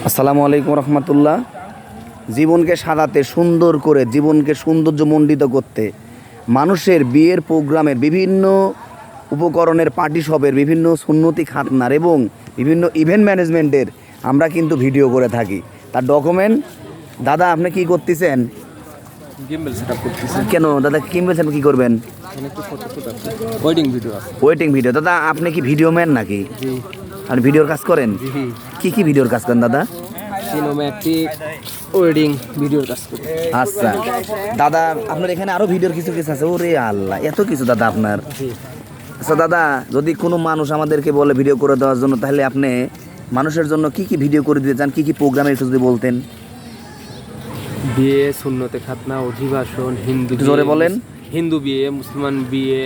আসসালামু আলাইকুম রহমতুল্লাহ। জীবনকে সাজাতে, সুন্দর করে জীবনকে সৌন্দর্যমণ্ডিত করতে মানুষের বিয়ের প্রোগ্রামের বিভিন্ন উপকরণের পার্টি শপের বিভিন্ন সুন্নতি খাতনার এবং বিভিন্ন ইভেন্ট ম্যানেজমেন্টের আমরা কিন্তু ভিডিও করে থাকি। তার ডকুমেন্ট দাদা আপনি কি করতেছেন? গিম্বল সেটআপ করতেছি। কেন দাদা গিম্বল সেটআপ কি করবেন? একটু ফটো আছে, ওয়েডিং ভিডিও আছে। Waiting video. দাদা আপনি কি ভিডিও ম্যান নাকি? জি। আর ভিডিওর কাজ করেন? জি। কি ভিডিওর কাজ করেন দাদা? সিনেম্যাটিক ওয়েডিং ভিডিওর কাজ করি। আচ্ছা দাদা, আপনার এখানে আরো ভিডিওর কিছু কিছু আছে? ওরে আল্লাহ, এত কিছু দাদা আপনার। আচ্ছা দাদা, যদি কোনো মানুষ আমাদেরকে বলে ভিডিও করে দেওয়ার জন্য, তাহলে আপনি মানুষের জন্য কি ভিডিও করে দিতে চান? কি প্রোগ্রামে একটু যদি বলতেন। বিয়ে, সুন্নতে খাতনা, অধিবাসন, হিন্দু জোরে বলেন। হিন্দু বিয়ে, মুসলমান বিয়ে,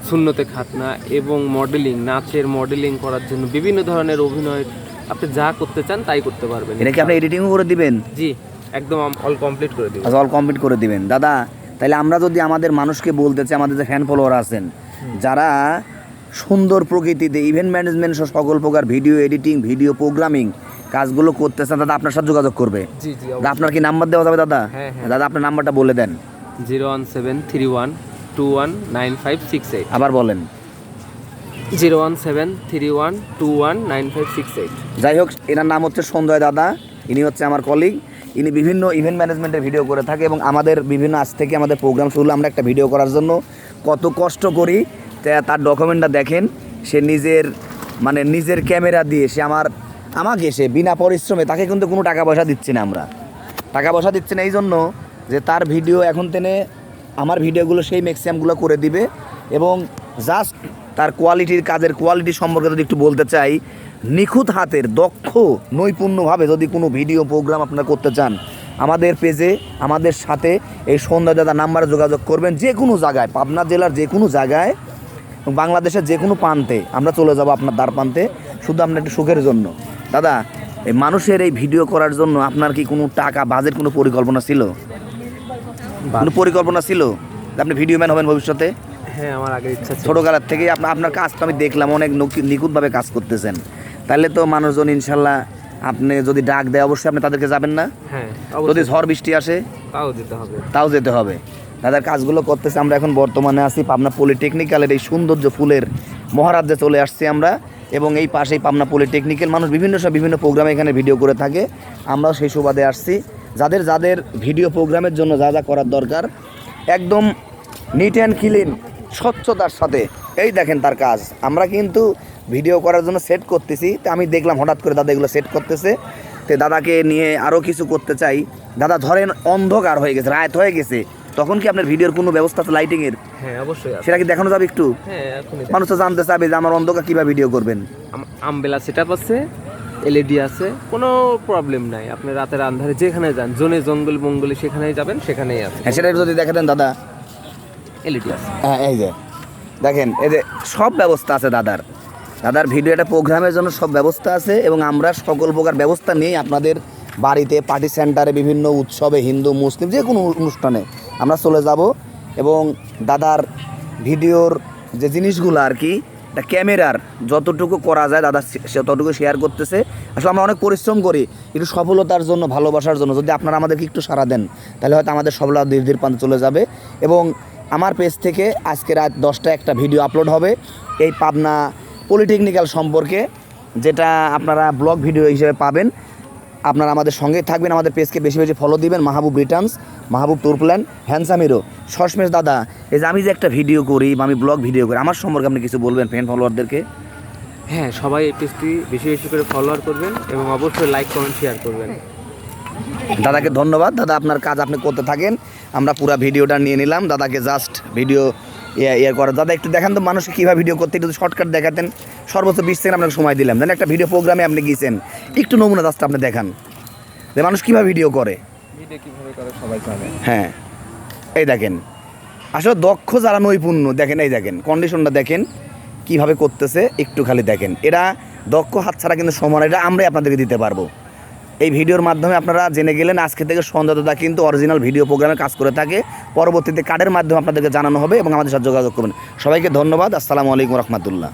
সুন্নতে খাতনা এবং মডেলিং, নাচের মডেলিং করার জন্য বিভিন্ন ধরনের অভিনয় আপনি যা করতে চান তাই করতে পারবেন। এটা কি আপনি এডিটিংও করে দিবেন? জি, একদম অল কমপ্লিট করে দিব। আচ্ছা, অল কমপ্লিট করে দিবেন দাদা। তাহলে আমরা যদি আমাদের মানুষকে বলতে চাই, আমাদের যে ফ্যান ফলোয়ার আছেন যারা সুন্দর প্রকৃতিতে ইভেন্ট ম্যানেজমেন্ট সহ সকল প্রকার ভিডিও এডিটিং, ভিডিও প্রোগ্রামিং কাজগুলো করতেছেন, দাদা আপনার সাথে যোগাযোগ করবে। জি জি। দাদা আপনার কি নাম্বার দেওয়া যাবে দাদা? হ্যাঁ। দাদা আপনার নাম্বারটা বলে দেন। 01731219568। আবার বলেন। 01731219568। যাই হোক, এনার নাম হচ্ছে সঞ্জয় দাদা। ইনি হচ্ছে আমার কলিগ। ইনি বিভিন্ন ইভেন্ট ম্যানেজমেন্টের ভিডিও করে থাকে এবং আমাদের বিভিন্ন আজ থেকে আমাদের প্রোগ্রাম শুরু, আমরা একটা ভিডিও করার জন্য কত কষ্ট করি তার ডকুমেন্টটা দেখেন। সে নিজের ক্যামেরা দিয়ে আমাকে সে বিনা পরিশ্রমে, তাকে কিন্তু কোনো টাকা পয়সা দিচ্ছি না, আমরা টাকা পয়সা দিচ্ছি না এই জন্য যে তার ভিডিও এখন তেনে আমার ভিডিওগুলো সেই ম্যাক্সিমামগুলো করে দিবে। এবং জাস্ট তার কাজের কোয়ালিটি সম্পর্কে যদি একটু বলতে চাই, নিখুঁত হাতের দক্ষ নৈপুণ্যভাবে যদি কোনো ভিডিও প্রোগ্রাম আপনারা করতে চান, আমাদের পেজে আমাদের সাথে এই সন্ধ্যা দাদা নাম্বারে যোগাযোগ করবেন। যে কোনো জায়গায়, পাবনা জেলার যে কোনো জায়গায়, বাংলাদেশের যে কোনো প্রান্তে আমরা চলে যাব আপনার দ্বার প্রান্তে, শুধু আপনার একটু সুখের জন্য। দাদা, এই মানুষের এই ভিডিও করার জন্য আপনার কি কোনো টাকা বাজেট কোনো পরিকল্পনা ছিল? কোনো পরিকল্পনা ছিল যে আপনি ভিডিও ম্যান হবেন ভবিষ্যতে? হ্যাঁ, আমার আগের ইচ্ছা ছিল। ছোটোবেলার থেকেই আপনার কাজ তো আমি দেখলাম অনেক নিখুঁতভাবে কাজ করতেছেন। তাহলে তো মানুষজন ইনশাল্লাহ আপনি যদি ডাক দেয় অবশ্যই আপনি তাদেরকে যাবেন না? হ্যাঁ। যদি ঝড় বৃষ্টি আসে তাও যেতে হবে। দাদার কাজগুলো করতেছে। আমরা এখন বর্তমানে আছি পাবনা পলিটেকনিক্যালের এই সৌন্দর্য ফুলের মহারাজ্যে চলে আসছি আমরা, এবং এই পাশেই পাবনা পলিটেকনিক্যাল মানুষ বিভিন্ন প্রোগ্রামে এখানে ভিডিও করে থাকে। আমরাও সেই সুবাদে আসছি। যাদের ভিডিও প্রোগ্রামের জন্য যা করার দরকার, একদম নিট অ্যান্ড ক্লিন স্বচ্ছতার সাথে, এই দেখেন তার কাজ। আমরা কিন্তু ভিডিও করার জন্য সেট করতেছি, তো আমি দেখলাম হঠাৎ করে দাদা এগুলো সেট করতেছে। তো দাদাকে নিয়ে আরও কিছু করতে চাই। দাদা ধরেন অন্ধকার হয়ে গেছে, রাত হয়ে গেছে, তখন কি আপনার ভিডিওর কোনো ব্যবস্থা আছে লাইটিংয়ের? হ্যাঁ, অবশ্যই আছে। সেটা কি দেখানো যাবে একটু? হ্যাঁ, এখনই মানুষ তো জানতে চাবে যে আমার অন্ধকার কীভাবে ভিডিও করবেন। আমবেলা সেটআপ আছে, এলইডি আছে, কোনো প্রবলেম নাই। আপনি রাতের আন্ধারে যেখানে যান, জনে জঙ্গল মঙ্গলে সেখানেই যাবেন, সেখানেই আছে। হ্যাঁ, সেটা যদি দেখাতেন দাদা। এলইডি আছে। হ্যাঁ, এই যে দেখেন, এই যে সব ব্যবস্থা আছে দাদার ভিডিও একটা প্রোগ্রামের জন্য সব ব্যবস্থা আছে। এবং আমরা সকল প্রকার ব্যবস্থা নিয়ে আপনাদের বাড়িতে, পার্টি সেন্টারে, বিভিন্ন উৎসবে, হিন্দু মুসলিম যে কোনো অনুষ্ঠানে আমরা চলে যাব। এবং দাদার ভিডিওর যে জিনিসগুলো আর কি, এটা ক্যামেরার যতটুকু করা যায় দাদা ততটুকু শেয়ার করতেছে। আসলে আমরা অনেক পরিশ্রম করি একটু সফলতার জন্য, ভালোবাসার জন্য। যদি আপনারা আমাদেরকে একটু সাড়া দেন, তাহলে হয়তো আমাদের সফলতা ধীরে প্রান্তে চলে যাবে। এবং আমার পেজ থেকে আজকে রাত 10টায় একটা ভিডিও আপলোড হবে এই পাবনা পলিটেকনিক্যাল সম্পর্কে, যেটা আপনারা ব্লগ ভিডিও হিসেবে পাবেন। আপনারা আমাদের সঙ্গে থাকবেন, আমাদের পেজকে বেশি বেশি ফলো দিবেন। মাহবুব রিটার্নস, মাহবুব ট্যুর প্ল্যান, হ্যান্ডসাম হিরো। সশমেশ দাদা, এই যে আমি যে একটা ভিডিও করি বা আমি ব্লগ ভিডিও করি, আমার সম্পর্কে আপনি কিছু বলবেন ফ্যান ফলোয়ারদেরকে? হ্যাঁ, সবাই এই পেজটি বেশি বেশি করে ফলোয়ার করবেন এবং অবশ্যই লাইক, কমেন্ট, শেয়ার করবেন। দাদাকে ধন্যবাদ। দাদা আপনার কাজ আপনি করতে থাকেন, আমরা পুরো ভিডিওটা নিয়ে নিলাম। দাদাকে জাস্ট ভিডিও করা। দাদা একটু দেখান তো মানুষকে কীভাবে ভিডিও করতে, একটু শর্টকাট দেখাতেন। সর্বোচ্চ 20 সেকেন্ড আপনাকে সময় দিলাম। দেন একটা ভিডিও প্রোগ্রামে আপনি গিয়েছেন, একটু নমুনা জাস্ট আপনি দেখান যে মানুষ কীভাবে ভিডিও করে সবাই জানে। হ্যাঁ, এই দেখেন আসলে দক্ষ যারা নৈপুণ্য, দেখেন এই দেখেন কন্ডিশনটা দেখেন কীভাবে করতেছে, একটু খালি দেখেন। এরা দক্ষ হাত ছাড়া কিন্তু সমান, এটা আমরাই আপনাদেরকে দিতে পারবো। এই ভিডিওর মাধ্যমে আপনারা জেনে গেলেন আজকে থেকে সঞ্জয় দাদা কিন্তু অরিজিনাল ভিডিও প্রোগ্রামে কাজ করে থাকে। পরবর্তীতে কার্ডের মাধ্যমে আপনাদেরকে জানানো হবে এবং আমাদের সাথে যোগাযোগ করবেন। সবাইকে ধন্যবাদ। আসসালামু আলাইকুম রহমতুল্লাহ।